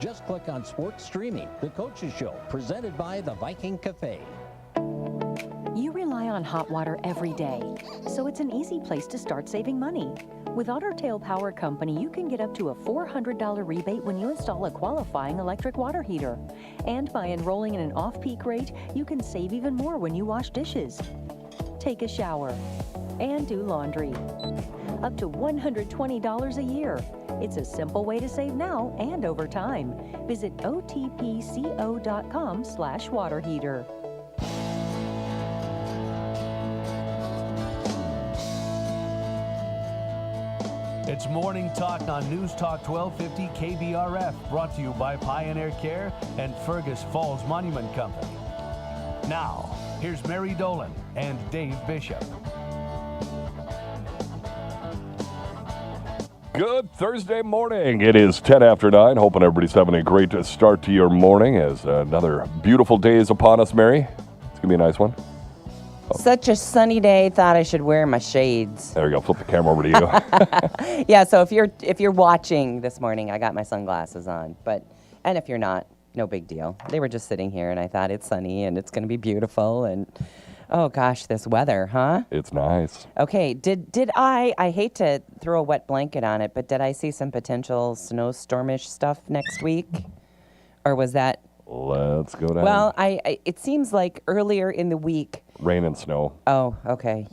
Just click on Sports Streaming, the Coaches Show, presented by the Viking Cafe. You rely on hot water every day, so it's an easy place to start saving money. With Otter Tail Power Company, you can get up to a $400 rebate when you install a qualifying electric water heater. And by enrolling in an off-peak rate, you can save even more when you wash dishes, take a shower, and do laundry. Up to $120 a year. It's a simple way to save now and over time. Visit otpco.com/water heater. It's Morning Talk on News Talk 1250 KBRF, brought to you by Pioneer Care and Fergus Falls Monument Company. Now, here's Mary Dolan and Dave Bishop. Good Thursday morning. It is 10 after 9. Hoping everybody's having a great start to your morning as another beautiful day is upon us, Mary. It's going to be a nice one. Such a sunny day, thought I should wear my shades. There you go. Flip the camera over to you. Yeah, so if you're watching this morning, I got my sunglasses on. And if you're not, no big deal. They were just sitting here, and I thought it's sunny, and it's going to be beautiful, and oh gosh, this weather, huh? It's nice. Okay, did I hate to throw a wet blanket on it, but did I see some potential snowstormish stuff next week? Or was that... Let's go down. Well, it seems like earlier in the week... Rain and snow. Oh, okay.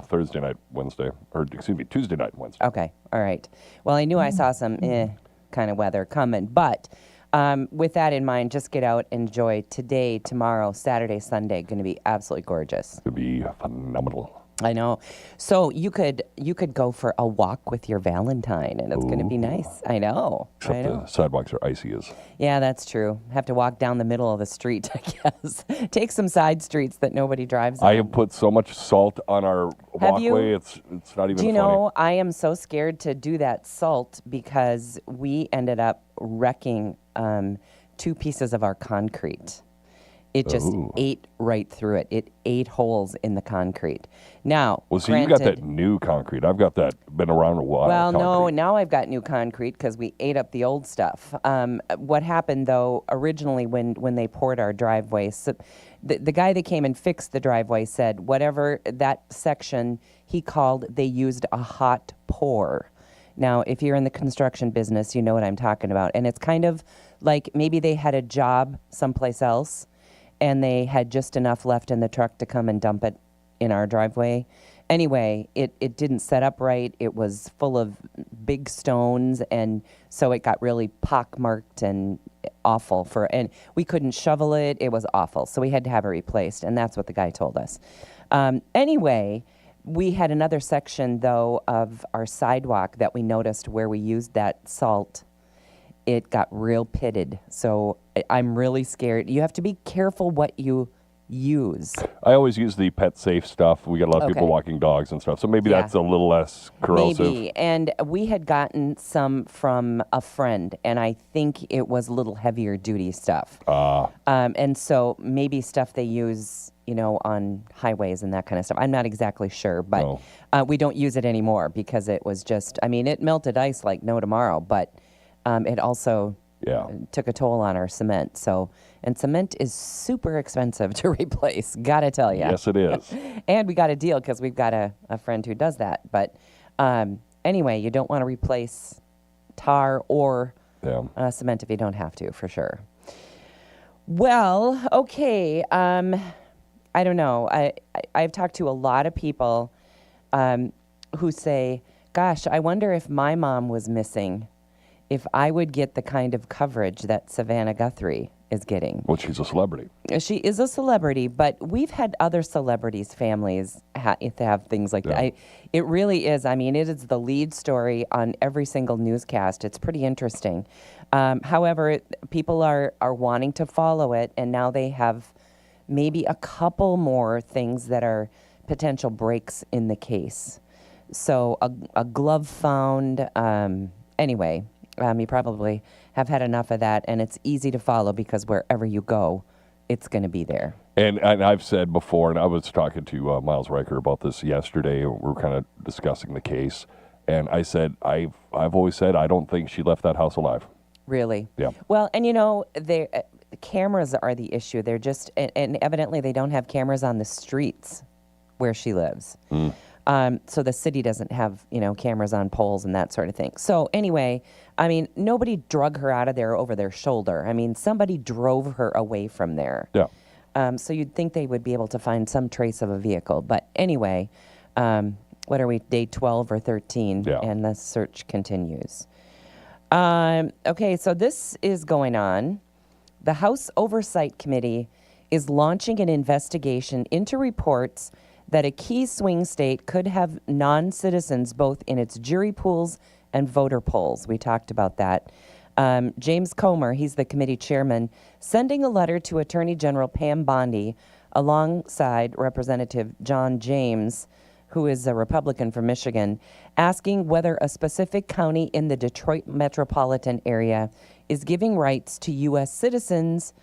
Thursday night, Wednesday. Tuesday night, Wednesday. Okay, all right. Well, I knew I saw some kind of weather coming, but with that in mind, just get out, enjoy today, tomorrow, Saturday, Sunday. Going to be absolutely gorgeous. It could be phenomenal. I know. So you could go for a walk with your Valentine, and it's going to be nice. I know. Except the sidewalks are icy as. Yeah, that's true. Have to walk down the middle of the street, I guess. Take some side streets that nobody drives on. I have put so much salt on our walkway, it's not even funny. Do you know, I am so scared to do that salt because we ended up wrecking 2 pieces of our concrete. It just ate right through it. It ate holes in the concrete. Now, well, so you got that new concrete. I've got that been around a while. Well, no, now I've got new concrete because we ate up the old stuff. What happened, though, originally when they poured our driveway, so the guy that came and fixed the driveway said whatever that section he called, they used a hot pour. Now, if you're in the construction business, you know what I'm talking about. And it's kind of like maybe they had a job someplace else, and they had just enough left in the truck to come and dump it in our driveway. Anyway, it didn't set up right. It was full of big stones, and so it got really pockmarked and awful. And we couldn't shovel it. It was awful. So we had to have it replaced, and that's what the guy told us. Anyway, we had another section, though, of our sidewalk that we noticed where we used that salt. It got real pitted, so I'm really scared. You have to be careful what you use. I always use the pet safe stuff. We got a lot of people walking dogs and stuff, so maybe that's a little less corrosive. Maybe, and we had gotten some from a friend, and I think it was a little heavier duty stuff. And so maybe stuff they use, on highways and that kind of stuff. I'm not exactly sure, but we don't use it anymore because it was just, it melted ice like no tomorrow, but it also took a toll on our cement. And cement is super expensive to replace, gotta tell you. Yes, it is. And we got a deal because we've got a friend who does that. But anyway, you don't want to replace tar or cement if you don't have to, for sure. Well, okay. I don't know. I've talked to a lot of people who say, gosh, I wonder if my mom was missing, if I would get the kind of coverage that Savannah Guthrie is getting. Well, she's a celebrity. She is a celebrity, but we've had other celebrities' families have things like that. It really is. It is the lead story on every single newscast. It's pretty interesting. However, people are wanting to follow it, and now they have maybe a couple more things that are potential breaks in the case. So a glove found. Anyway. You probably have had enough of that, and it's easy to follow because wherever you go, it's going to be there. And I've said before, and I was talking to Miles Riker about this yesterday, and we were kind of discussing the case, and I said, I've always said I don't think she left that house alive. Really? Yeah. Well, and you know, the cameras are the issue. They're just, and evidently they don't have cameras on the streets where she lives. So the city doesn't have, you know, cameras on poles and that sort of thing. So anyway, I mean, nobody drug her out of there over their shoulder. I mean, somebody drove her away from there. Yeah. So you'd think they would be able to find some trace of a vehicle. But anyway, what are we, day 12 or 13? Yeah. And the search continues. Okay, so this is going on. The House Oversight Committee is launching an investigation into reports that a key swing state could have non-citizens both in its jury pools and voter polls. We talked about that. James Comer, he's the committee chairman, sending a letter to Attorney General Pam Bondi alongside Representative John James, who is a Republican from Michigan, asking whether a specific county in the Detroit metropolitan area is giving rights to U.S. citizens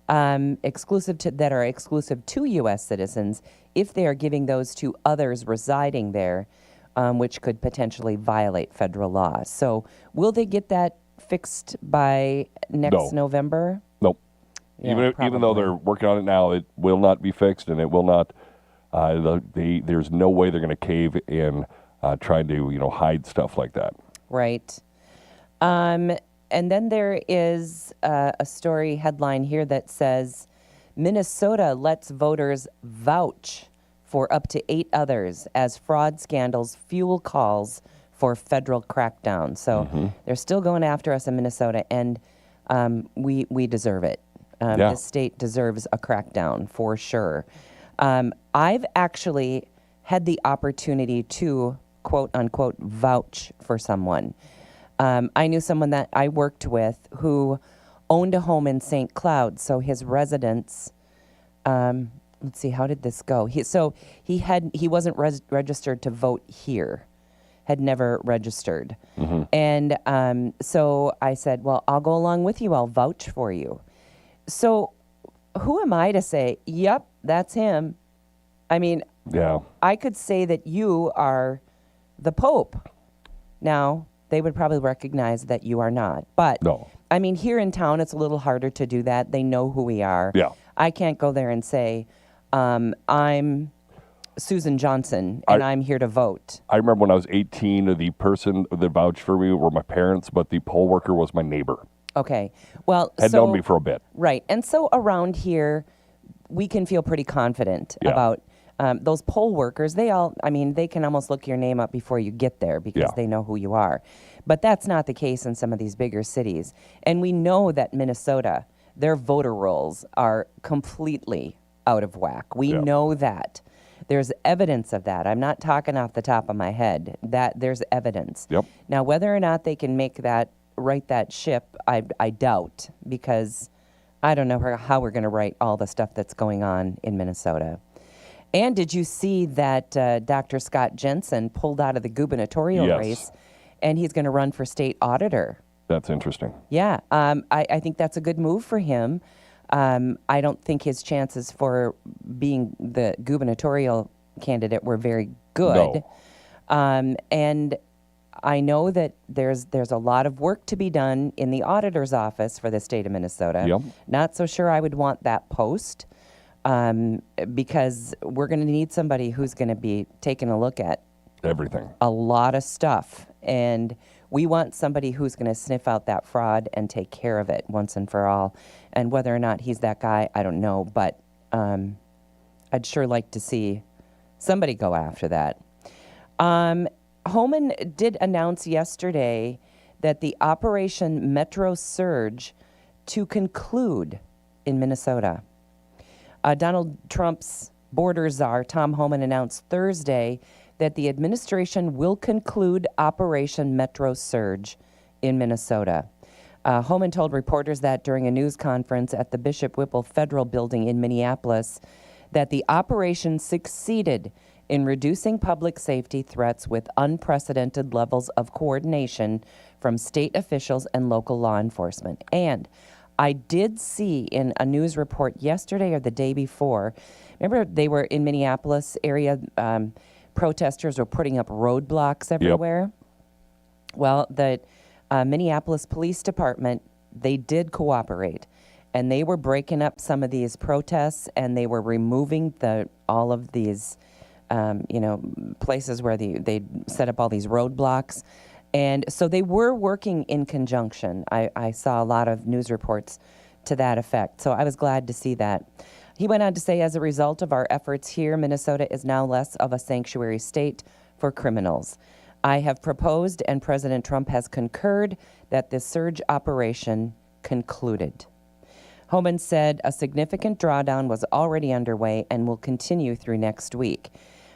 that are exclusive to U.S. citizens if they are giving those to others residing there, which could potentially violate federal law. So will they get that fixed by next November? Nope. Yeah, Even though they're working on it now, it will not be fixed, and it will not. There's no way they're going to cave in trying to hide stuff like that. Right. And then there is a story headline here that says Minnesota lets voters vouch for up to 8 others as fraud scandals fuel calls for federal crackdown. So they're still going after us in Minnesota, and we deserve it. This state deserves a crackdown for sure. I've actually had the opportunity to, quote unquote, vouch for someone. I knew someone that I worked with who owned a home in St. Cloud. So his residence, let's see, how did this go? He wasn't registered to vote here, had never registered. And so I said, well, I'll go along with you. I'll vouch for you. So who am I to say, yep, that's him? I mean, I could say that you are the Pope. Now, they would probably recognize that you are not. But, no. I mean, here in town, it's a little harder to do that. They know who we are. Yeah. I can't go there and say, I'm Susan Johnson, and I'm here to vote. I remember when I was 18, the person that vouched for me were my parents, but the poll worker was my neighbor. Okay. Well, had known me for a bit. Right. And so around here, we can feel pretty confident about those poll workers. They can almost look your name up before you get there because they know who you are. But that's not the case in some of these bigger cities. And we know that Minnesota, their voter rolls are completely out of whack. We know that. There's evidence of that. I'm not talking off the top of my head. That there's evidence. Yep. Now, whether or not they can right that ship, I doubt, because I don't know how we're going to write all the stuff that's going on in Minnesota. And did you see that Dr. Scott Jensen pulled out of the gubernatorial race, and he's going to run for state auditor? That's interesting. Yeah, I think that's a good move for him. I don't think his chances for being the gubernatorial candidate were very good. No. And I know that there's a lot of work to be done in the auditor's office for the state of Minnesota. Yep. Not so sure I would want that post. Because we're going to need somebody who's going to be taking a look at everything, a lot of stuff, and we want somebody who's going to sniff out that fraud and take care of it once and for all. And whether or not he's that guy, I don't know, but I'd sure like to see somebody go after that. Homan did announce yesterday that the Operation Metro Surge to conclude in Minnesota. Donald Trump's border czar, Tom Homan, announced Thursday that the administration will conclude Operation Metro Surge in Minnesota. Homan told reporters that during a news conference at the Bishop Whipple Federal Building in Minneapolis that the operation succeeded in reducing public safety threats with unprecedented levels of coordination from state officials and local law enforcement. And I did see in a news report yesterday or the day before, remember they were in Minneapolis area, protesters were putting up roadblocks everywhere? Yep. Well, the Minneapolis Police Department they did cooperate, and they were breaking up some of these protests, and they were removing all of these, places where they set up all these roadblocks. And so they were working in conjunction. I saw a lot of news reports to that effect. So I was glad to see that. He went on to say, as a result of our efforts here, Minnesota is now less of a sanctuary state for criminals. I have proposed, and President Trump has concurred, that this surge operation concluded. Homan said a significant drawdown was already underway and will continue through next week.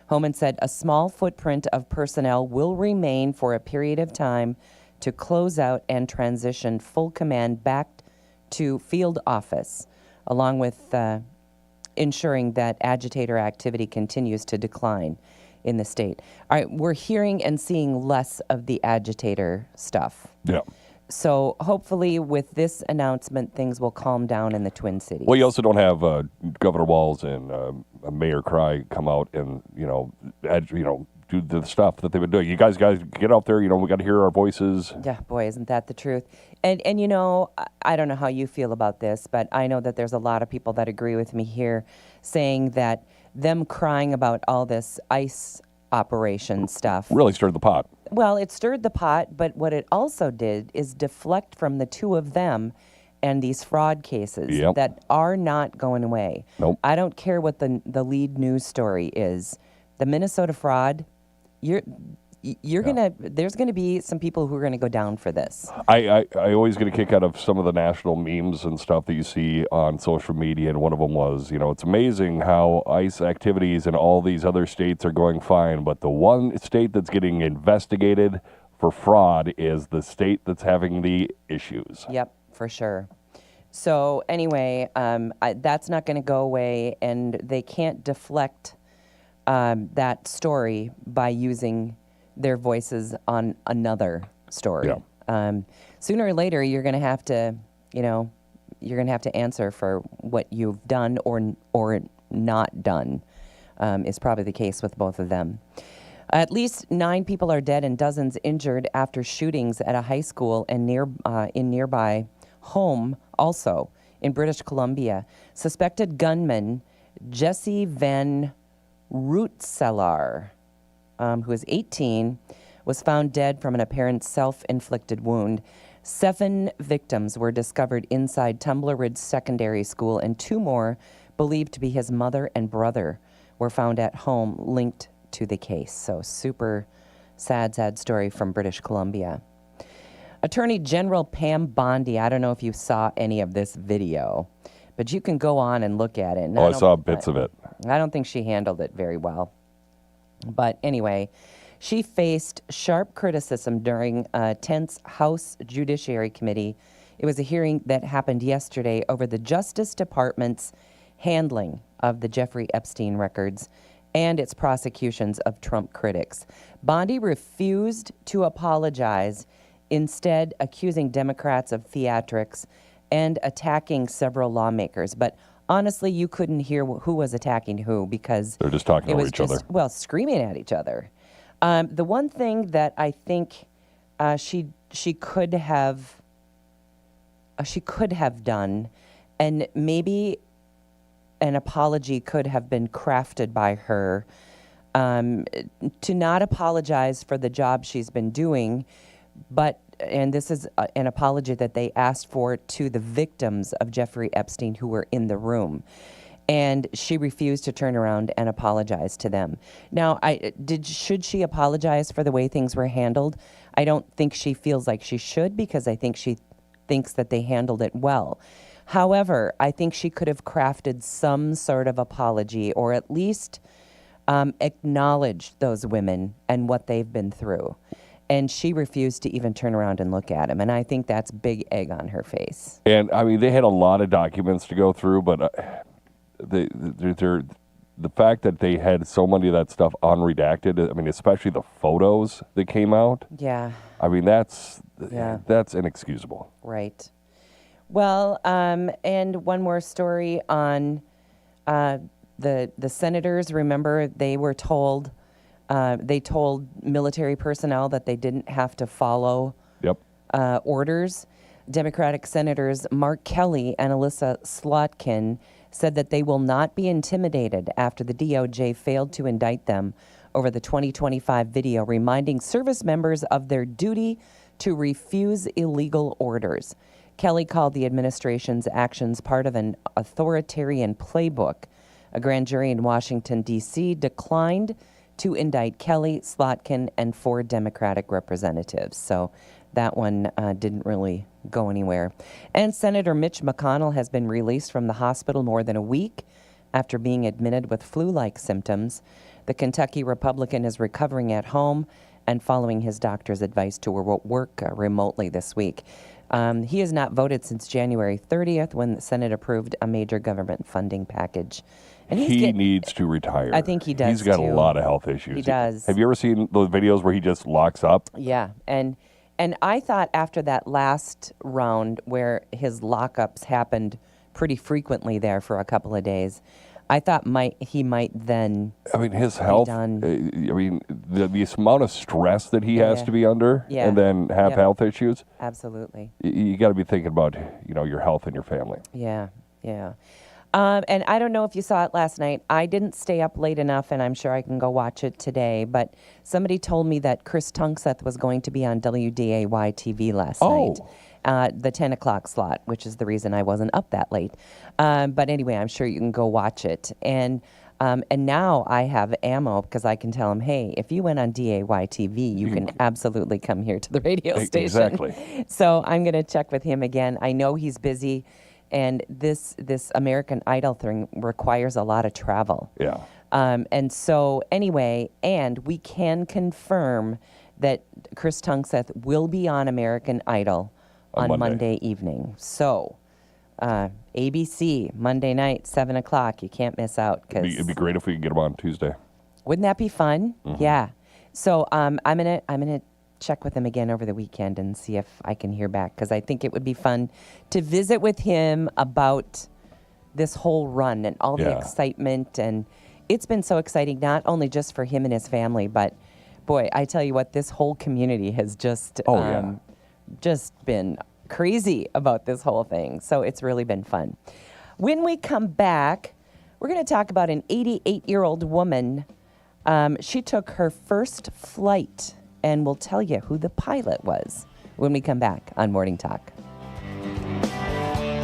Homan said a small footprint of personnel will remain for a period of time to close out and transition full command back to field office, along with ensuring that agitator activity continues to decline in the state. All right, we're hearing and seeing less of the agitator stuff. Yeah. So hopefully with this announcement, things will calm down in the Twin Cities. Well, you also don't have Governor Walz and Mayor Cry come out and, do the stuff that they've been doing. You guys get out there, we got to hear our voices. Yeah, boy, isn't that the truth. And I don't know how you feel about this, but I know that there's a lot of people that agree with me here saying that them crying about all this ICE operation stuff really stirred the pot. Well, it stirred the pot, but what it also did is deflect from the two of them and these fraud cases that are not going away. Nope. I don't care what the lead news story is. The Minnesota fraud, there's gonna be some people who are gonna go down for this. I always get a kick out of some of the national memes and stuff that you see on social media, and one of them was, it's amazing how ICE activities in all these other states are going fine, but the one state that's getting investigated for fraud is the state that's having the issues. Yep, for sure. So anyway, that's not going to go away, and they can't deflect that story by using their voices on another story. Yeah. Sooner or later, you're going to have to, answer for what you've done or not done. Is probably the case with both of them. At least 9 people are dead and dozens injured after shootings at a high school and in nearby home, also in British Columbia. Suspected gunman Jesse Van Roetselar, who is 18, was found dead from an apparent self-inflicted wound. 7 victims were discovered inside Tumbler Ridge Secondary School, and 2 more, believed to be his mother and brother, were found at home linked to the case. So super sad story from British Columbia. Attorney General Pam Bondi, I don't know if you saw any of this video, but you can go on and look at it. I saw bits of it. I don't think she handled it very well. But anyway, she faced sharp criticism during a tense House Judiciary Committee. It was a hearing that happened yesterday over the Justice Department's handling of the Jeffrey Epstein records and its prosecutions of Trump critics. Bondi refused to apologize, instead accusing Democrats of theatrics and attacking several lawmakers. But honestly, you couldn't hear who was attacking who because they're just talking over each other. Well, screaming at each other. The one thing that I think she could have done, and maybe an apology could have been crafted by her, to not apologize for the job she's been doing, and this is an apology that they asked for to the victims of Jeffrey Epstein who were in the room. And she refused to turn around and apologize to them. Now, should she apologize for the way things were handled? I don't think she feels like she should, because I think she thinks that they handled it well. However, I think she could have crafted some sort of apology, or at least acknowledged those women and what they've been through. And she refused to even turn around and look at him. And I think that's big egg on her face. And, I mean, they had a lot of documents to go through, but the fact that they had so many of that stuff unredacted, I mean, especially the photos that came out. Yeah. I mean, that's inexcusable. Right. Well, and one more story on the senators. Remember, they were told, they told military personnel that they didn't have to follow orders. Democratic Senators Mark Kelly and Alyssa Slotkin said that they will not be intimidated after the DOJ failed to indict them over the 2025 video reminding service members of their duty to refuse illegal orders. Kelly called the administration's actions part of an authoritarian playbook. A grand jury in Washington, D.C. declined to indict Kelly, Slotkin, and 4 Democratic representatives. So that one didn't really go anywhere. And Senator Mitch McConnell has been released from the hospital more than a week after being admitted with flu-like symptoms. The Kentucky Republican is recovering at home and following his doctor's advice to work remotely this week. He has not voted since January 30th when the Senate approved a major government funding package. And he needs to retire. I think he does. He's got too. a lot of health issues. He does. Have you ever seen those videos where he just locks up? Yeah, and I thought after that last round where his lockups happened pretty frequently there for a couple of days, I thought he might then. I mean, his health. I mean, the amount of stress that he has to be under, and then have health issues. Absolutely. You got to be thinking about your health and your family. Yeah, yeah. And I don't know if you saw it last night. I didn't stay up late enough, and I'm sure I can go watch it today. But somebody told me that Chris Tunkseth was going to be on WDAY TV last night. The 10 o'clock slot, which is the reason I wasn't up that late. But anyway, I'm sure you can go watch it. And now I have ammo because I can tell him, hey, if you went on DAY TV, you can absolutely come here to the radio station. Exactly. So I'm going to check with him again. I know he's busy, and this American Idol thing requires a lot of travel. Yeah. And so anyway, and we can confirm that Chris Tunkseth will be on American Idol on Monday evening. So, ABC, Monday night, 7 o'clock. You can't miss out. It'd be great if we could get him on Tuesday. Wouldn't that be fun? Mm-hmm. Yeah. So I'm gonna check with him again over the weekend and see if I can hear back, because I think it would be fun to visit with him about this whole run and all the excitement. And it's been so exciting, not only just for him and his family, but boy, I tell you what, this whole community has just been crazy about this whole thing. So it's really been fun. When we come back, we're going to talk about an 88-year-old woman. She took her first flight, and we'll tell you who the pilot was when we come back on Morning Talk.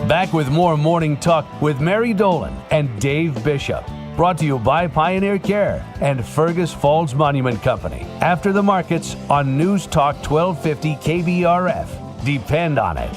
Back with more Morning Talk with Mary Dolan and Dave Bishop. Brought to you by Pioneer Care and Fergus Falls Monument Company. After the markets on News Talk 1250 KBRF. Depend on it.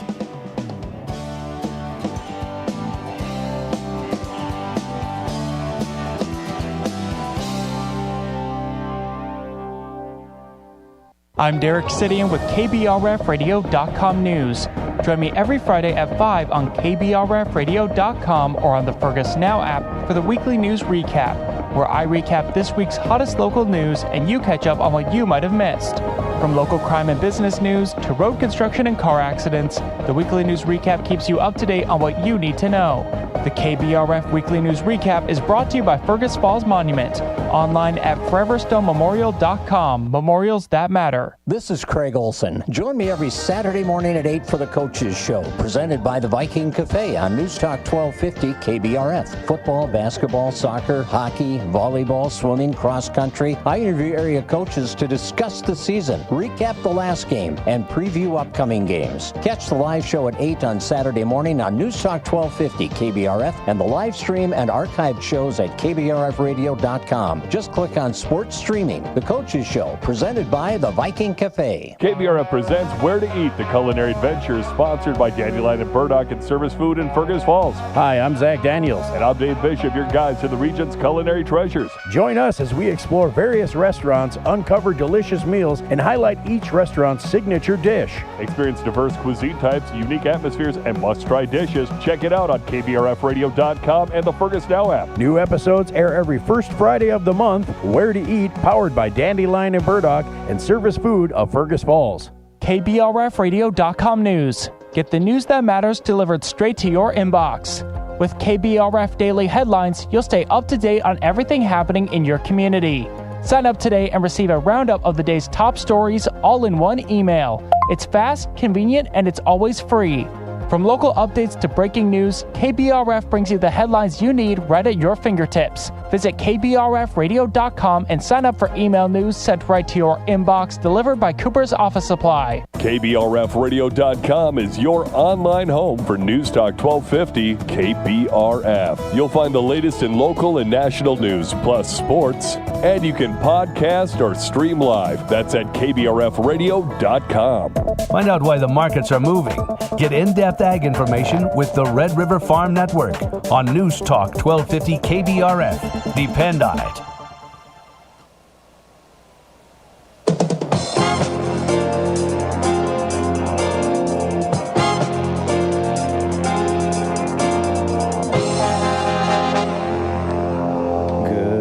I'm Derek Sidian with KBRFradio.com News. Join me every Friday at 5 on KBRFradio.com or on the Fergus Now app for the weekly news recap, where I recap this week's hottest local news and you catch up on what you might have missed. From local crime and business news to road construction and car accidents, the weekly news recap keeps you up to date on what you need to know. The KBRF Weekly News Recap is brought to you by Fergus Falls Monument, online at foreverstonmemorial.com. Memorials that matter. This is Craig Olson. Join me every Saturday morning at 8 for the Coaches Show, presented by the Viking Cafe on News Talk 1250 KBRF. Football, basketball, soccer, hockey, volleyball, swimming, cross country. I interview area coaches to discuss the season, recap the last game, and preview upcoming games. Catch the live show at 8 on Saturday morning on News Talk 1250 KBRF and the live stream and archived shows at KBRFradio.com. Just click on Sports Streaming. The Coaches Show, presented by the Viking Cafe. KBRF presents Where to Eat, the culinary adventure, sponsored by Dandelion and Burdock and Service Food in Fergus Falls. Hi, I'm Zach Daniels. And I'm Dave Bishop, your guide to the region's culinary treasures. Join us as we explore various restaurants, uncover delicious meals, and highlight each restaurant's signature dish. Experience diverse cuisine types, unique atmospheres, and must-try dishes. Check it out on KBRFradio.com and the Fergus Now app. New episodes air every first Friday of the month. Where to Eat, powered by Dandelion and Burdock and Service Food of Fergus Falls. KBRFradio.com News. Get the news that matters delivered straight to your inbox. With KBRF Daily Headlines, you'll stay up to date on everything happening in your community. Sign up today and receive a roundup of the day's top stories all in one email. It's fast, convenient, and it's always free. From local updates to breaking news, KBRF brings you the headlines you need right at your fingertips. Visit KBRFradio.com and sign up for email news sent right to your inbox, delivered by Cooper's Office Supply. KBRFradio.com is your online home for News Talk 1250 KBRF. You'll find the latest in local and national news, plus sports, and you can podcast or stream live. That's at KBRFradio.com. Find out why the markets are moving. Get in-depth ag information with the Red River Farm Network on News Talk 1250 KBRF. Depend on it.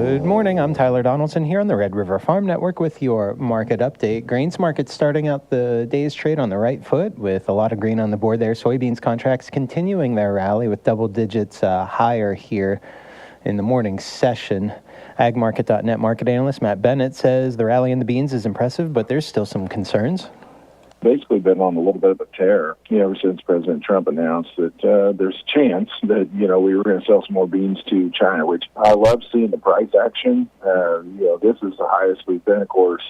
Good morning, I'm Tyler Donaldson here on the Red River Farm Network with your market update. Grains market starting out the day's trade on the right foot with a lot of green on the board there. Soybeans contracts continuing their rally with double digits higher here in the morning session. AgMarket.net market analyst Matt Bennett says the rally in the beans is impressive, but there's still some concerns. Basically been on a little bit of a tear, ever since President Trump announced that there's a chance that, we were going to sell some more beans to China, which I love seeing the price action. This is the highest we've been, of course,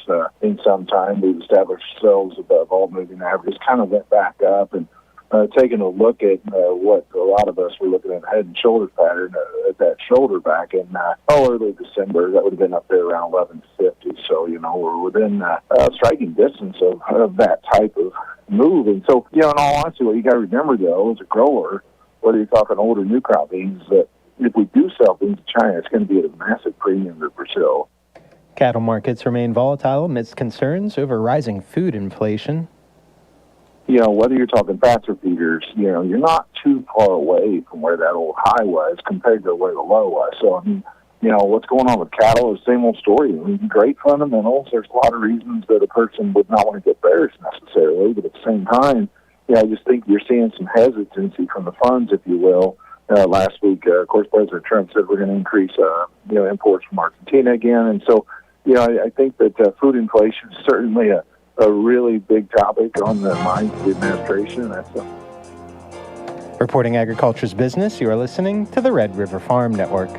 in some time. We've established ourselves above all moving averages, kind of went back up, and taking a look at what a lot of us were looking at head and shoulders pattern at that shoulder back in early December. That would have been up there around 1150. So, we're within striking distance of that type of move. And so, in all honesty, what you got to remember, though, as a grower, whether you're talking old or new crop beans, that if we do sell beans to China, it's going to be at a massive premium to Brazil. Cattle markets remain volatile amidst concerns over rising food inflation. Whether you're talking fats or feeders, you're not too far away from where that old high was compared to where the low was. So, what's going on with cattle is the same old story. Great fundamentals. There's a lot of reasons that a person would not want to get bearish necessarily, but at the same time, I just think you're seeing some hesitancy from the funds, if you will. Last week, of course, President Trump said we're going to increase, imports from Argentina again. And so, I think that food inflation is certainly a really big topic on the minds of the administration. Reporting agriculture's business, you are listening to the Red River Farm Network.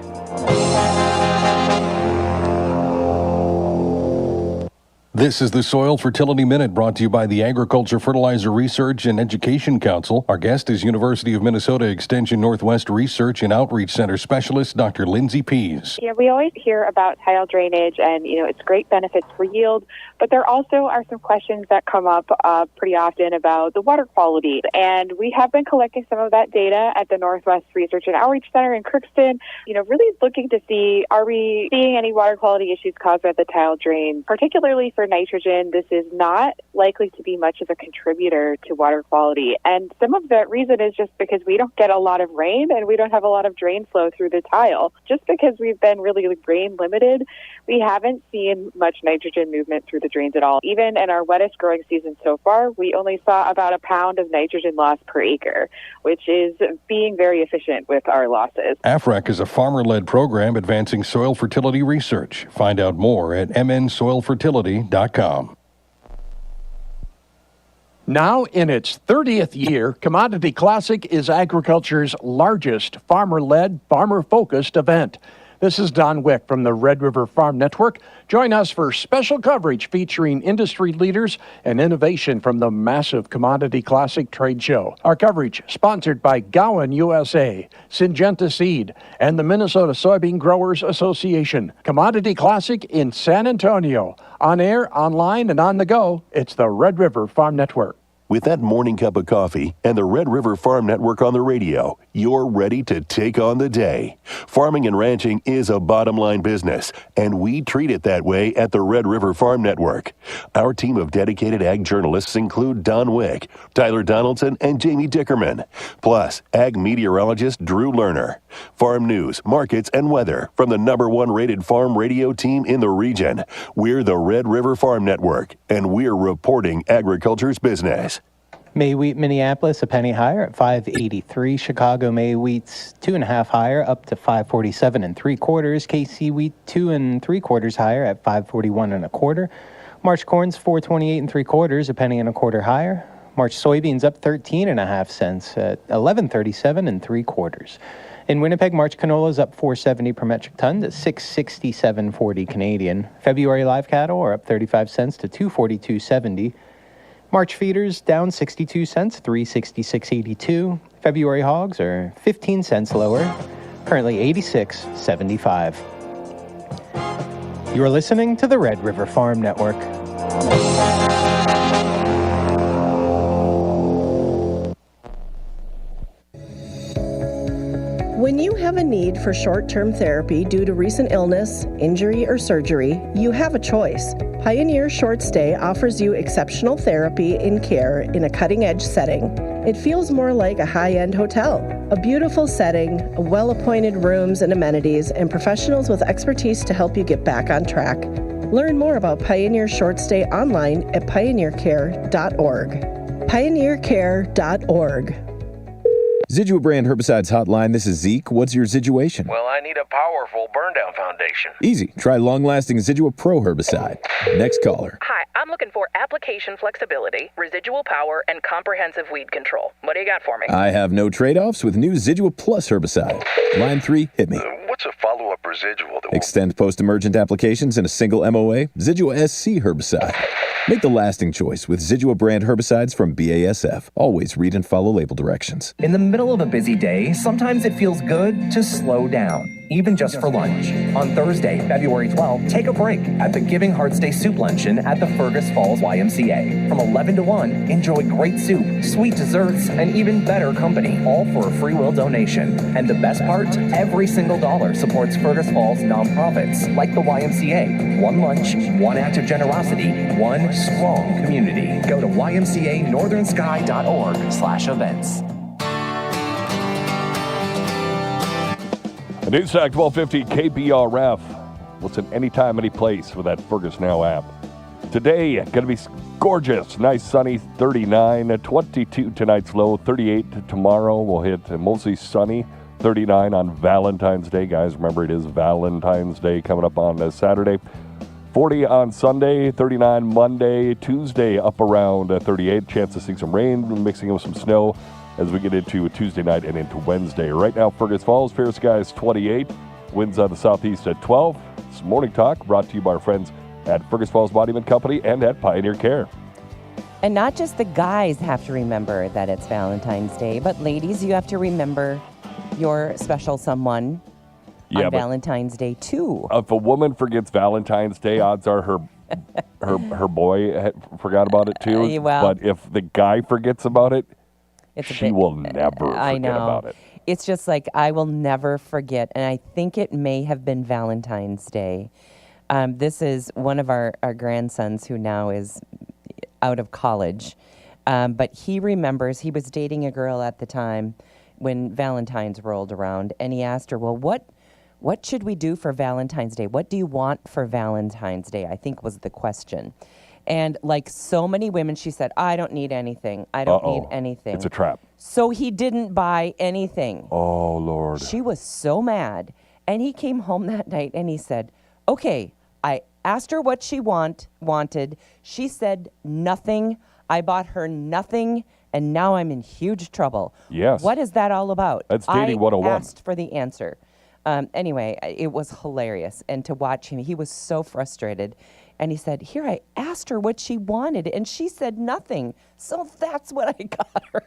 This is the Soil Fertility Minute, brought to you by the Agriculture Fertilizer Research and Education Council. Our guest is University of Minnesota Extension Northwest Research and Outreach Center Specialist, Dr. Lindsay Pease. Yeah, we always hear about tile drainage and, its great benefits for yield, but there also are some questions that come up pretty often about the water quality. And we have been collecting some of that data at the Northwest Research and Outreach Center in Crookston, really looking to see, are we seeing any water quality issues caused by the tile drain, particularly for nitrogen. This is not likely to be much of a contributor to water quality. And some of that reason is just because we don't get a lot of rain and we don't have a lot of drain flow through the tile. Just because we've been really rain limited, we haven't seen much nitrogen movement through the drains at all. Even in our wettest growing season so far, we only saw about a pound of nitrogen loss per acre, which is being very efficient with our losses. AFREC is a farmer-led program advancing soil fertility research. Find out more at mnsoilfertility.com. Now in its 30th year, Commodity Classic is agriculture's largest farmer-led, farmer-focused event. This is Don Wick from the Red River Farm Network. Join us for special coverage featuring industry leaders and innovation from the massive Commodity Classic trade show. Our coverage sponsored by Gowan USA, Syngenta Seed, and the Minnesota Soybean Growers Association. Commodity Classic in San Antonio. On air, online, and on the go, it's the Red River Farm Network. With that morning cup of coffee and the Red River Farm Network on the radio, you're ready to take on the day. Farming and ranching is a bottom line business, and we treat it that way at the Red River Farm Network. Our team of dedicated ag journalists include Don Wick, Tyler Donaldson, and Jamie Dickerman, plus ag meteorologist Drew Lerner. Farm news, markets, and weather from the #1 rated farm radio team in the region. We're the Red River Farm Network, and we're reporting agriculture's business. May wheat Minneapolis a penny higher at 5.83. Chicago May wheat's 2.5 higher, up to 5.47 3/4. KC wheat 2 3/4 higher at 5.41 1/4. March corn's $4.28 3/4, a penny and a quarter higher. March soybeans up 13.5 cents at $11.37 3/4. In Winnipeg, March canola is up $4.70 per metric ton to $667.40 Canadian. February live cattle are up 35 cents to $242.70. March feeders down 62 cents, $366.82. February hogs are 15 cents lower, currently $86.75. You are listening to the Red River Farm Network. When you have a need for short-term therapy due to recent illness, injury, or surgery, you have a choice. Pioneer Short Stay offers you exceptional therapy and care in a cutting-edge setting. It feels more like a high-end hotel. A beautiful setting, well-appointed rooms and amenities, and professionals with expertise to help you get back on track. Learn more about Pioneer Short Stay online at pioneercare.org. Pioneercare.org. Zidua brand herbicides hotline. This is Zeke. What's your situation? Well, I need a powerful burn-down foundation. Easy. Try long-lasting Zidua Pro herbicide. Next caller. Hi, I'm looking for application flexibility, residual power, and comprehensive weed control. What do you got for me? I have no trade-offs with new Zidua Plus herbicide. Line 3, hit me. What's a follow-up residual that Extend post-emergent applications in a single MOA. Zidua SC herbicide. Make the lasting choice with Zidua brand herbicides from BASF. Always read and follow label directions. In the middle of a busy day, sometimes it feels good to slow down, even just for lunch. On Thursday, February 12th, take a break at the Giving Hearts Day Soup Luncheon at the Fergus Falls YMCA. From 11 to 1, enjoy great soup, sweet desserts, and even better company, all for a free will donation. And the best part, every single dollar supports Fergus Falls nonprofits like the YMCA. One lunch, one act of generosity, one strong community. Go to ymcanorthernsky.org/events. The News Talk 1250 KBRF. Listen anytime, any place with that Fergus Now app. Today, going to be gorgeous. Nice sunny, 39. 22 tonight's low, 38 tomorrow. We'll hit mostly sunny, 39 on Valentine's Day. Guys, remember it is Valentine's Day coming up on Saturday. 40 on Sunday, 39 Monday, Tuesday up around 38. Chance to see some rain, mixing in with some snow as we get into Tuesday night and into Wednesday. Right now, Fergus Falls, fair skies 28, winds out of the southeast at 12. It's Morning Talk brought to you by our friends at Fergus Falls Bodyman Company and at Pioneer Care. And not just the guys have to remember that it's Valentine's Day, but ladies, you have to remember your special someone on Valentine's Day too. If a woman forgets Valentine's Day, odds are her boy forgot about it too. But if the guy forgets about it, she will never forget about it. It's just like, I will never forget. And I think it may have been Valentine's Day. This is one of our grandsons who now is out of college. But he remembers he was dating a girl at the time when Valentine's rolled around. And he asked her, well, what should we do for Valentine's Day? What do you want for Valentine's Day? I think was the question. And like so many women, she said, I don't need anything. I don't need anything. It's a trap. So he didn't buy anything. Oh, Lord. She was so mad. And he came home that night and he said, okay, I asked her what she wanted. She said nothing. I bought her nothing. And now I'm in huge trouble. Yes. What is that all about? That's dating 101. I asked for the answer. Anyway, it was hilarious. And to watch him, he was so frustrated. And he said, here, I asked her what she wanted, and she said nothing. So that's what I got her.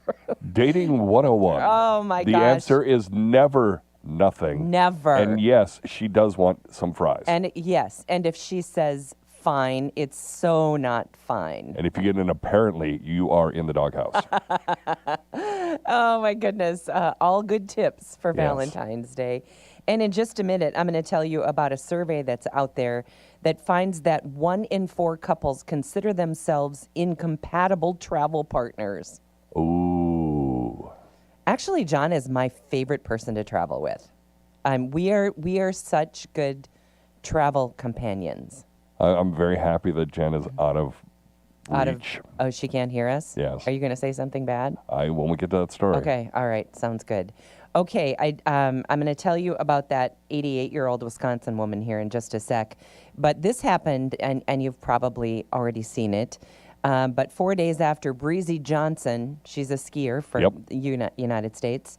Dating 101. Oh, my gosh. The answer is never nothing. Never. And yes, she does want some fries. And yes, and if she says fine, it's so not fine. And if you get an apparently, you are in the doghouse. Oh, my goodness. All good tips for Valentine's Day. And in just a minute, I'm going to tell you about a survey that's out there that finds that 1 in 4 couples consider themselves incompatible travel partners. Ooh. Actually, John is my favorite person to travel with. We are such good travel companions. I'm very happy that Jen is out of reach. She can't hear us? Yes. Are you going to say something bad? I when we get to that story. Okay, all right, sounds good. Okay, I'm going to tell you about that 88-year-old Wisconsin woman here in just a sec. But this happened, and you've probably already seen it. But 4 days after Breezy Johnson, she's a skier from the United States,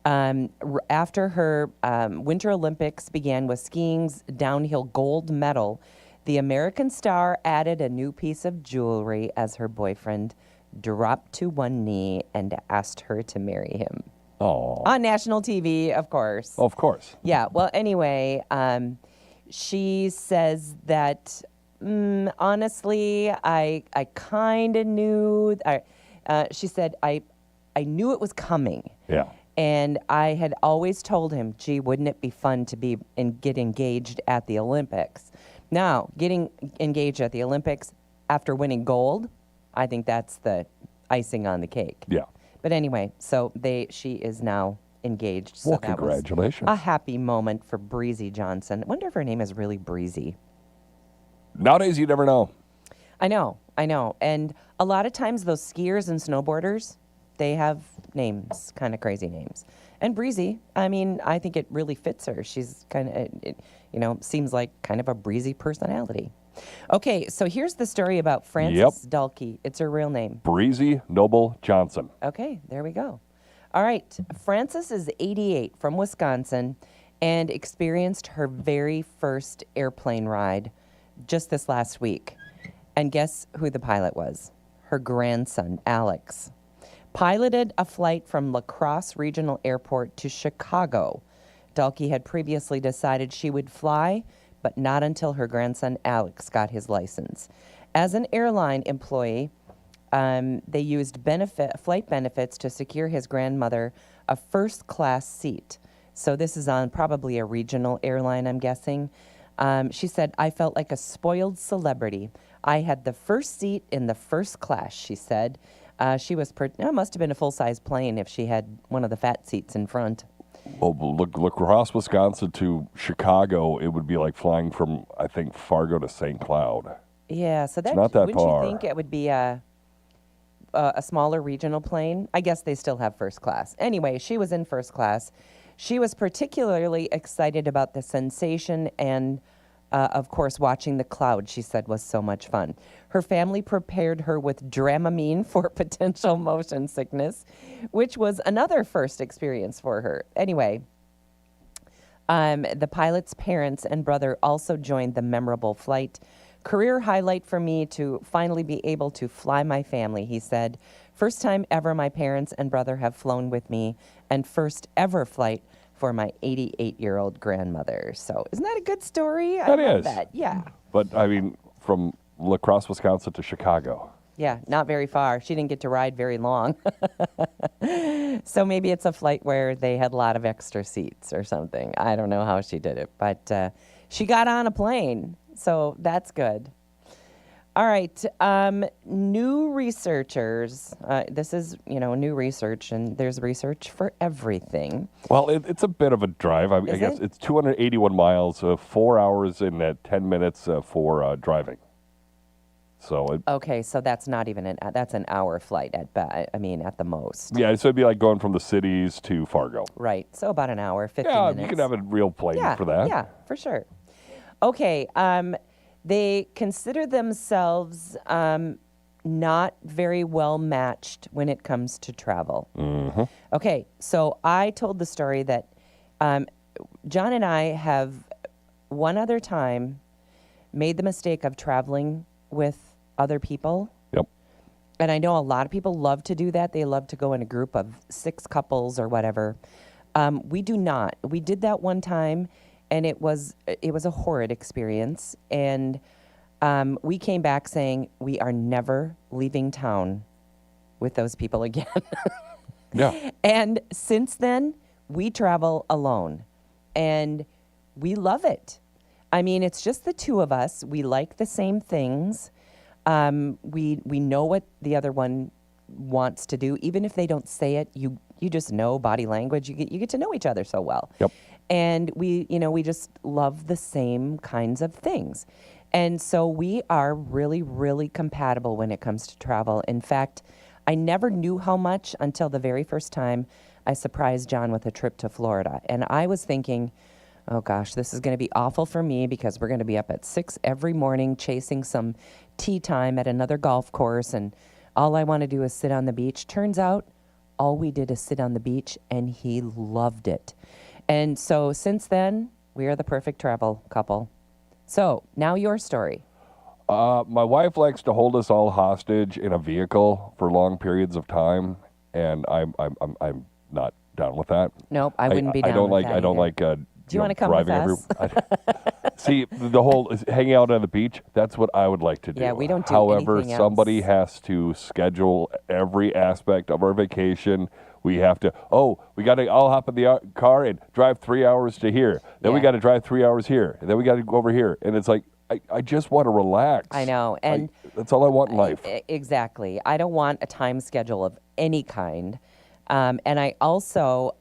after her Winter Olympics began with skiing's downhill gold medal, the American star added a new piece of jewelry as her boyfriend dropped to one knee and asked her to marry him. Oh. On national TV, of course. Of course. Yeah, well, anyway, she says that, honestly, I kind of knew, she said, I knew it was coming. Yeah. And I had always told him, gee, wouldn't it be fun to get engaged at the Olympics? Now, getting engaged at the Olympics after winning gold, I think that's the icing on the cake. Yeah. But anyway, so she is now engaged. So Well, that congratulations. was a happy moment for Breezy Johnson. I wonder if her name is really Breezy. Nowadays, you never know. I know. And a lot of times those skiers and snowboarders, they have names, kind of crazy names. And Breezy, I mean, I think it really fits her. She's kind of, seems like kind of a breezy personality. Okay, so here's the story about Frances Dalkey. It's her real name. Breezy Noble Johnson. Okay, there we go. All right, Frances is 88 from Wisconsin and experienced her very first airplane ride just this last week. And guess who the pilot was? Her grandson, Alex. Piloted a flight from La Crosse Regional Airport to Chicago. Dalkey had previously decided she would fly, but not until her grandson Alex got his license. As an airline employee, they used flight benefits to secure his grandmother a first-class seat. So this is on probably a regional airline, I'm guessing. She said, I felt like a spoiled celebrity. I had the first seat in the first class, she said. She was, must have been a full-size plane if she had one of the fat seats in front. Well, La Crosse, Wisconsin to Chicago, it would be like flying from, I think, Fargo to St. Cloud. Yeah, so it's not that wouldn't far. You think it would be a smaller regional plane? I guess they still have first class. Anyway, she was in first class. She was particularly excited about the sensation and, of course, watching the cloud, she said, was so much fun. Her family prepared her with Dramamine for potential motion sickness, which was another first experience for her. Anyway, the pilot's parents and brother also joined the memorable flight. Career highlight for me to finally be able to fly my family, he said. First time ever my parents and brother have flown with me, and first ever flight for my 88-year-old grandmother. So isn't that a good story? I love that. Yeah. But, I mean, from La Crosse, Wisconsin to Chicago. Yeah, not very far. She didn't get to ride very long. So maybe it's a flight where they had a lot of extra seats or something. I don't know how she did it, but she got on a plane, so that's good. All right, new researchers. This is, new research, and there's research for everything. Well, it's a bit of a drive. I guess it's 281 miles, 4 hours and 10 minutes for driving. So okay, so that's not even that's an hour flight at the most. Yeah, so it'd be like going from the cities to Fargo. Right, so about an hour, 50 minutes. Yeah, you can have a real plane for that. Yeah, for sure. Okay, they consider themselves not very well matched when it comes to travel. Mm-hmm. Okay, so I told the story that John and I have one other time made the mistake of traveling with other people. Yep. And I know a lot of people love to do that. They love to go in a group of 6 couples or whatever. We do not. We did that one time, and it was a horrid experience. And we came back saying we are never leaving town with those people again. Yeah. And since then, we travel alone, and we love it. I mean, it's just the two of us. We like the same things. We know what the other one wants to do, even if they don't say it. You just know body language. You get to know each other so well. Yep. And we just love the same kinds of things. And so we are really, really compatible when it comes to travel. In fact, I never knew how much until the very first time I surprised John with a trip to Florida. And I was thinking, oh gosh, this is going to be awful for me because we're going to be up at 6 every morning chasing some tee time at another golf course, and all I want to do is sit on the beach. Turns out all we did is sit on the beach, and he loved it. And so since then, we are the perfect travel couple. So now your story. My wife likes to hold us all hostage in a vehicle for long periods of time, and I'm not down with that. Nope, I wouldn't be down with that I don't either. like. Do you want to come with us? See, the whole hanging out on the beach, that's what I would like to do. Yeah, we don't do However, anything somebody else. has to schedule every aspect of our vacation. We have to, we got to all hop in the car and drive 3 hours to here. Then we got to drive 3 hours here. And then we got to go over here. And it's like, I just want to relax. I know. And that's all I want in life. Exactly. I don't want a time schedule of any kind. And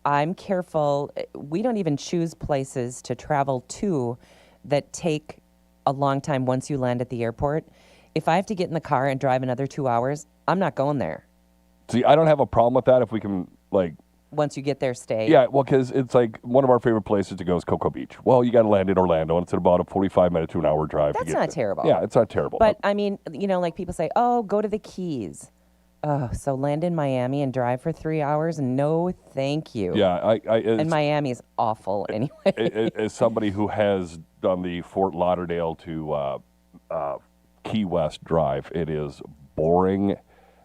I'm careful. We don't even choose places to travel to that take a long time once you land at the airport. If I have to get in the car and drive another 2 hours, I'm not going there. See, I don't have a problem with that if we can, once you get there, stay. Yeah, well, because it's like one of our favorite places to go is Cocoa Beach. Well, you got to land in Orlando, and it's about a 45-minute to an hour drive. That's to get not there. terrible. Yeah, it's not terrible. But, I mean, like people say, go to the Keys. Oh, so land in Miami and drive for 3 hours? No, thank you. Yeah, and Miami's awful anyway. As somebody who has done the Fort Lauderdale to Key West drive, it is boring.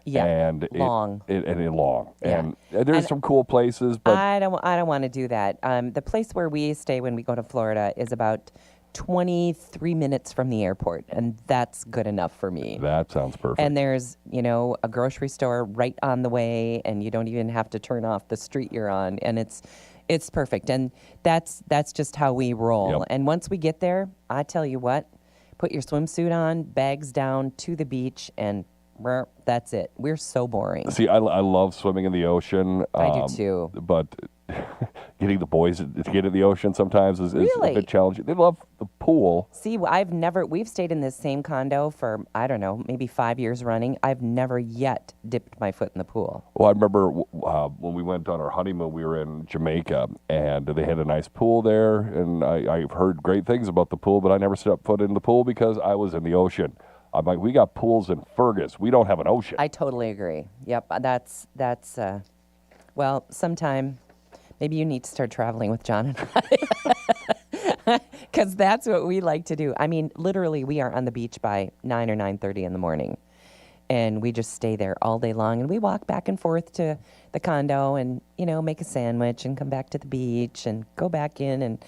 Yeah, and long. Long. Yeah. And there's some cool places, but I don't want to do that. The place where we stay when we go to Florida is about 23 minutes from the airport, and that's good enough for me. That sounds perfect. And there's, a grocery store right on the way, and you don't even have to turn off the street you're on, and it's perfect. And that's just how we roll. Yep. And once we get there, I tell you what, put your swimsuit on, bags down to the beach, and that's it. We're so boring. See, I love swimming in the ocean. I do too. But getting the boys to get in the ocean sometimes is a bit challenging. They love the pool. See, we've stayed in this same condo for, I don't know, maybe 5 years running. I've never yet dipped my foot in the pool. Well, I remember when we went on our honeymoon, we were in Jamaica, and they had a nice pool there, and I've heard great things about the pool, but I never stepped foot in the pool because I was in the ocean. I'm like, we got pools in Fergus. We don't have an ocean. I totally agree. Yep, that's well, sometime maybe you need to start traveling with John and I, because that's what we like to do. I mean, literally, we are on the beach by 9 or 9:30 in the morning, and we just stay there all day long, and we walk back and forth to the condo and, make a sandwich and come back to the beach and go back in, and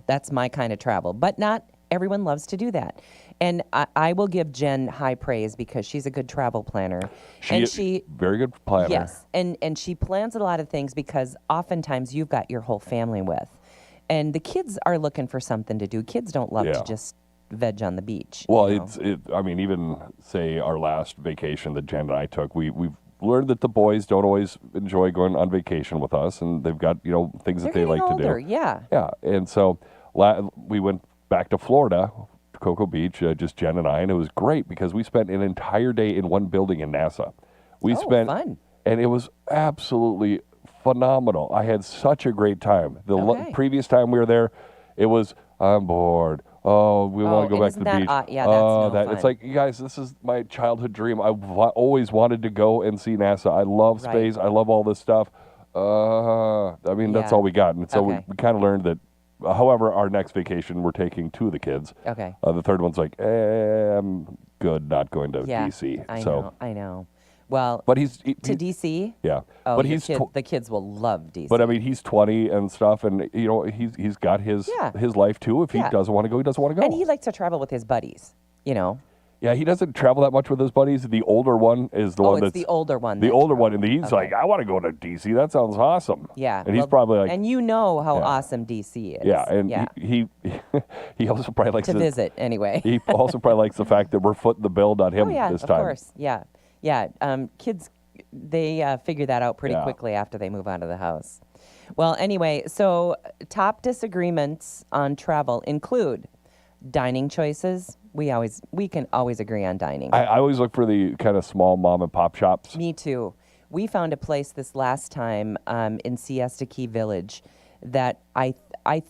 that's my kind of travel. But not everyone loves to do that. And I will give Jen high praise because she's a good travel planner. She very good planner. Yes, and she plans a lot of things because oftentimes you've got your whole family with. And the kids are looking for something to do. Kids don't love to just veg on the beach. Well, even say our last vacation that Jen and I took, we've learned that the boys don't always enjoy going on vacation with us, and they've got, things that they like older, to do. Yeah. Yeah, and so we went back to Florida, Cocoa Beach, just Jen and I, and it was great because we spent an entire day in one building in NASA. Fun. And it was absolutely phenomenal. I had such a great time. The previous time we were there, it was, I'm bored. Oh, we want to go back to the beach. Yeah, that's fun. It's like, you guys, this is my childhood dream. I've always wanted to go and see NASA. I love space. I love all this stuff. That's all we got. And so we kind of learned that. However, our next vacation, we're taking two of the kids. Okay. The third one's like, I'm good not going to D.C. I know. Well, but to D.C.? Yeah. Oh, but the kids will love D.C. But, he's 20 and stuff, and, he's got his life, too. If he doesn't want to go, he doesn't want to go. And he likes to travel with his buddies, Yeah, he doesn't travel that much with his buddies. The older one is the one that's... the older one. The older one, and he's like, I want to go to D.C. That sounds awesome. Yeah. And he's probably like... And how awesome D.C. is. Yeah, and he also probably likes... To visit, anyway. He also probably likes the fact that we're footing the bill, not him this time. Of course. Yeah. Kids, they figure that out pretty quickly after they move out of the house. Well, anyway, so top disagreements on travel include dining choices. We can always agree on dining. I always look for the kind of small mom and pop shops. Me too. We found a place this last time in Siesta Key Village that I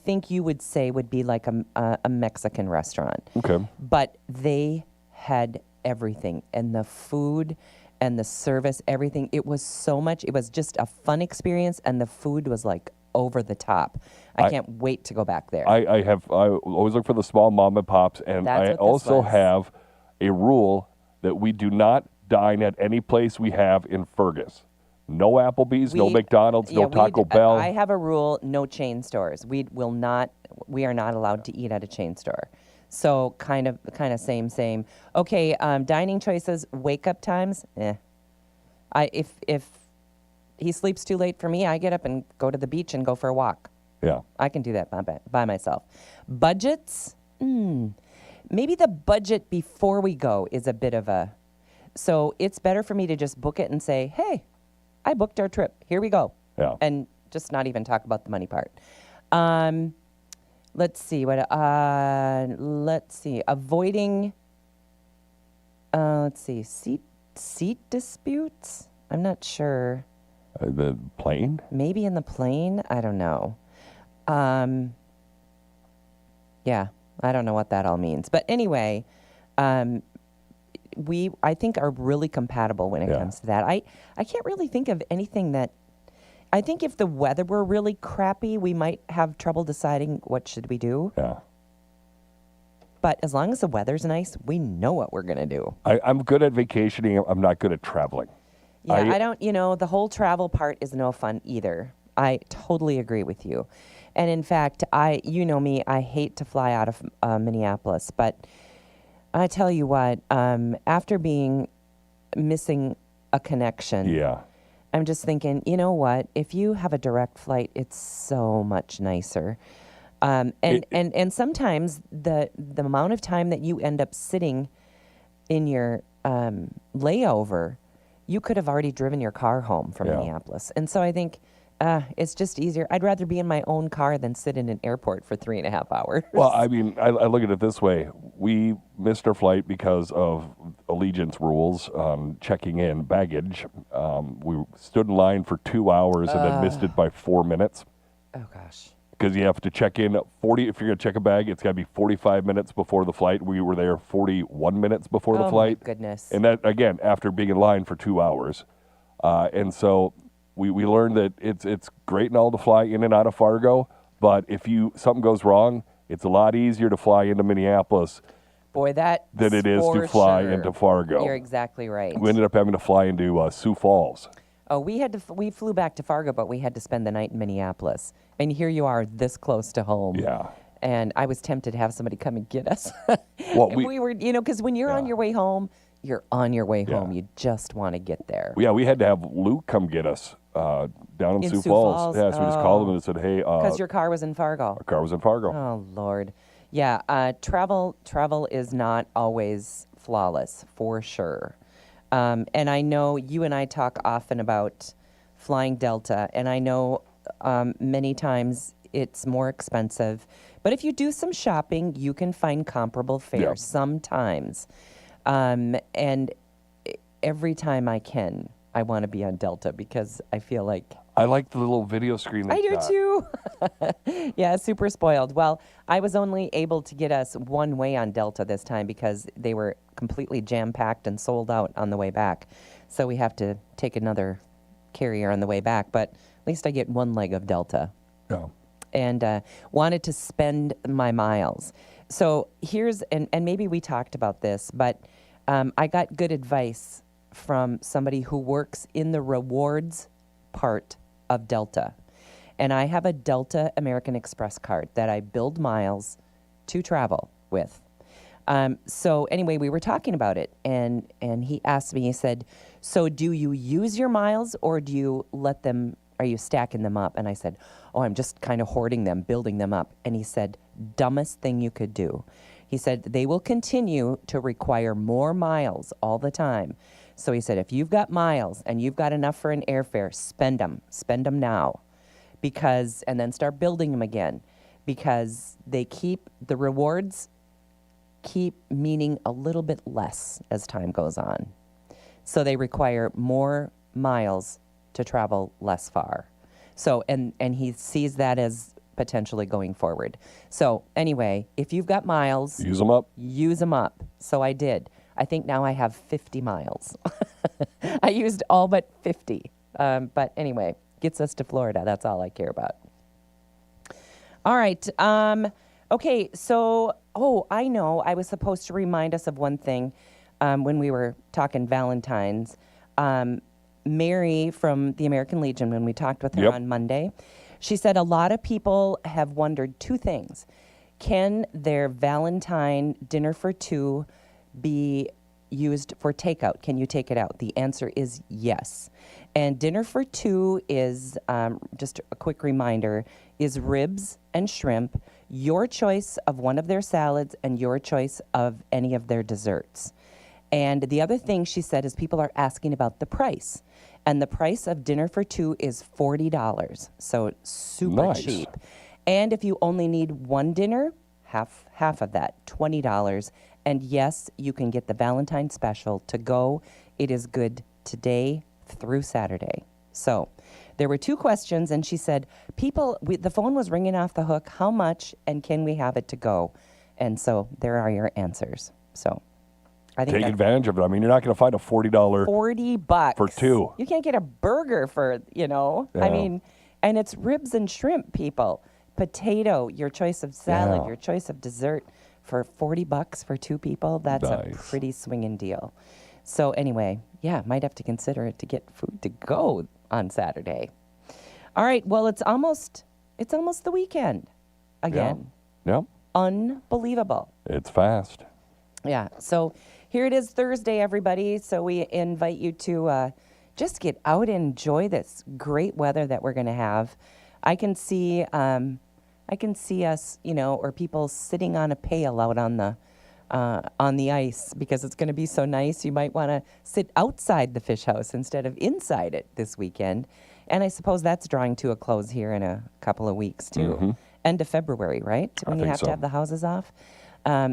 think you would say would be like a Mexican restaurant. Okay. But they had everything, and the food and the service, everything. It was so much. It was just a fun experience, and the food was like over the top. I can't wait to go back there. I always look for the small mom and pops, and That's I what this also was. have a rule that we do not dine at any place we have in Fergus. No Applebee's, no McDonald's, no Taco Bell. I have a rule: no chain stores. We are not allowed to eat at a chain store. So kind of same. Okay, dining choices, wake up times. If he sleeps too late for me, I get up and go to the beach and go for a walk. Yeah, I can do that by myself. Budgets, maybe the budget before we go is a bit of a. So it's better for me to just book it and say, hey, I booked our trip. Here we go. Yeah. And just not even talk about the money part. Let's see what. Let's see. Avoiding. Let's see. Seat disputes. I'm not sure. The plane? Maybe in the plane. I don't know. Yeah, I don't know what that all means. But anyway, we I think are really compatible when it comes to that. I can't really think of anything that. I think if the weather were really crappy, we might have trouble deciding what should we do. Yeah. But as long as the weather's nice, we know what we're going to do. I'm good at vacationing. I'm not good at traveling. Yeah, I don't, the whole travel part is no fun either. I totally agree with you. And in fact, you know me, I hate to fly out of Minneapolis. But I tell you what, after missing a connection. Yeah. I'm just thinking, you know what? If you have a direct flight, it's so much nicer. And sometimes the amount of time that you end up sitting in your layover, you could have already driven your car home from Minneapolis. And so I think it's just easier. I'd rather be in my own car than sit in an airport for 3.5 hours. Well, I mean, I look at it this way. We missed our flight because of Allegiance rules on checking in baggage. We stood in line for 2 hours and then missed it by 4 minutes. Oh, gosh. Because you have to check in if you're going to check a bag, it's got to be 45 minutes before the flight. We were there 41 minutes before the flight. Oh, my goodness. And that, again, after being in line for 2 hours. And so we learned that it's great and all to fly in and out of Fargo, but if something goes wrong, it's a lot easier to fly into Minneapolis Boy, than it is to fly into Fargo. You're exactly right. We ended up having to fly into Sioux Falls. Oh, we flew back to Fargo, but we had to spend the night in Minneapolis. And here you are, this close to home. Yeah. And I was tempted to have somebody come and get us. Well, we were, because when you're on your way home, you're on your way home. You just want to get there. Yeah, we had to have Luke come get us down in Sioux Falls. Yeah, so we just called him and said, hey. Because your car was in Fargo. Our car was in Fargo. Oh, Lord. Yeah, travel is not always flawless, for sure. And I know you and I talk often about flying Delta, and I know many times it's more expensive. But if you do some shopping, you can find comparable fares sometimes. And every time I can, I want to be on Delta because I feel like... I like the little video screen. I do too. Yeah, super spoiled. Well, I was only able to get us one way on Delta this time because they were completely jam-packed and sold out on the way back. So we have to take another carrier on the way back. But at least I get one leg of Delta. Yeah. And wanted to spend my miles. So here's, and maybe we talked about this, but I got good advice from somebody who works in the rewards part of Delta. And I have a Delta American Express card that I build miles to travel with. So anyway, we were talking about it, and he asked me, he said, so do you use your miles or do you are you stacking them up? And I said, oh, I'm just kind of hoarding them, building them up. And he said, dumbest thing you could do. He said, they will continue to require more miles all the time. So he said, if you've got miles and you've got enough for an airfare, spend them now, and then start building them again, because the rewards keep meaning a little bit less as time goes on. So they require more miles to travel less far. So, and he sees that as potentially going forward. So anyway, if you've got miles, use them up. Use them up. So I did. I think now I have 50 miles. I used all but 50. But anyway, gets us to Florida. That's all I care about. All right. Okay. So, I know. I was supposed to remind us of one thing when we were talking Valentine's. Mary from the American Legion, when we talked with her on Monday, she said a lot of people have wondered two things. Can their Valentine dinner for two be used for takeout? Can you take it out? The answer is yes. And dinner for two is, just a quick reminder, is ribs and shrimp, your choice of one of their salads, and your choice of any of their desserts. And the other thing she said is people are asking about the price. And the price of dinner for two is $40. So super cheap. And if you only need one dinner, half of that, $20. And yes, you can get the Valentine special to go. It is good today through Saturday. So there were two questions, and she said, the phone was ringing off the hook. How much, and can we have it to go? And so there are your answers. So I think take advantage of it. I mean, you're not going to find a $40 $40 for two. You can't get a burger for, I mean, and it's ribs and shrimp, people. Potato, your choice of salad, your choice of dessert for $40 for two people. That's a pretty swinging deal. So anyway, might have to consider it to get food to go on Saturday. All right, well, it's almost the weekend again. Yeah. Unbelievable. It's fast. Yeah. So here it is Thursday, everybody. So we invite you to just get out and enjoy this great weather that we're going to have. I can see us, or people sitting on a pail out on the ice because it's going to be so nice. You might want to sit outside the fish house instead of inside it this weekend. And I suppose that's drawing to a close here in a couple of weeks too. Mm-hmm. End of February, right? When you have to have the houses off.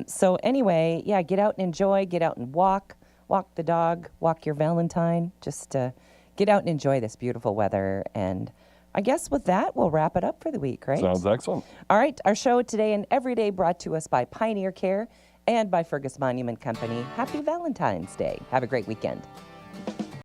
So anyway, get out and enjoy. Get out and walk the dog, walk your Valentine. Just get out and enjoy this beautiful weather. And I guess with that, we'll wrap it up for the week, right? Sounds excellent. All right, our show today and every day brought to us by Pioneer Care and by Fergus Monument Company. Happy Valentine's Day. Have a great weekend.